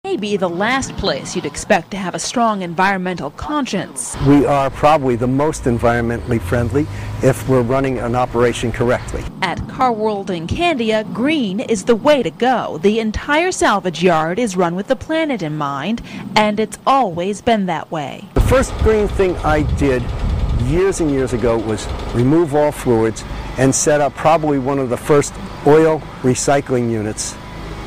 Maybe the last place you'd expect to have a strong environmental conscience. We are probably the most environmentally friendly if we're running an operation correctly. At Car World in Candia, green is the way to go. The entire salvage yard is run with the planet in mind, and it's always been that way. The first green thing I did years and years ago was remove all fluids and set up probably one of the first oil recycling units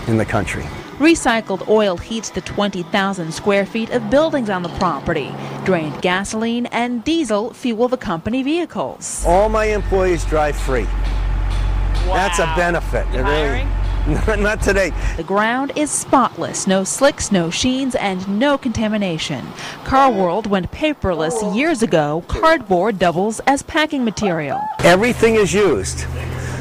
in the country. Recycled oil heats the 20,000 square feet of buildings on the property. Drained gasoline and diesel fuel the company vehicles. All my employees drive free. Wow. That's a benefit. You hiring? Not today. The ground is spotless, no slicks, no sheens, and no contamination. Car World went paperless years ago. Cardboard doubles as packing material. Everything is used.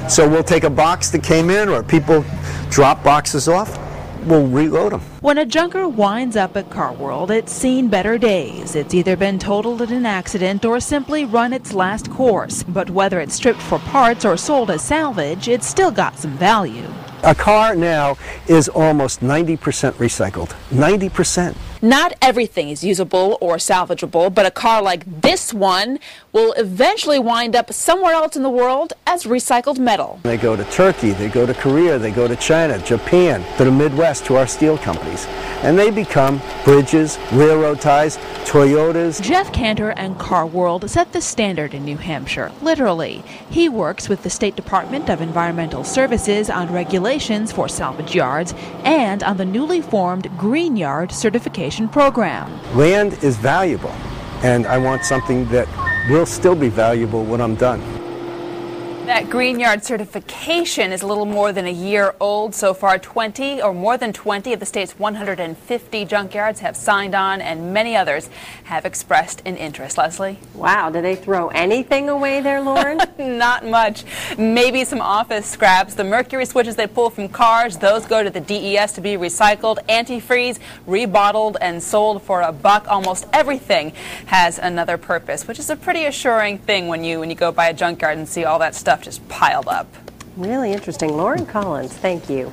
So we'll take a box that came in, or people drop boxes off. We'll reload them. When a junker winds up at Car World, it's seen better days. It's either been totaled in an accident or simply run its last course. But whether it's stripped for parts or sold as salvage, it's still got some value. A car now is almost 90% recycled. 90%. Not everything is usable or salvageable, but a car like this one will eventually wind up somewhere else in the world as recycled metal. They go to Turkey, they go to Korea, they go to China, Japan, to the Midwest, to our steel companies. And they become bridges, railroad ties, Toyotas. Jeff Cantor and Car World set the standard in New Hampshire, literally. He works with the State Department of Environmental Services on regulations for salvage yards and on the newly formed Green Yard certification program. Land is valuable, and I want something that will still be valuable when I'm done. That Green Yard certification is a little more than a year old. So far, 20 or more than 20 of the state's 150 junkyards have signed on, and many others have expressed an interest. Leslie? Wow, do they throw anything away there, Lauren? Not much. Maybe some office scraps. The mercury switches they pull from cars, those go to the DES to be recycled. Antifreeze, rebottled and sold for $1. Almost everything has another purpose, which is a pretty assuring thing when you go by a junkyard and see all that stuff just piled up. Really interesting. Lauren Collins, thank you.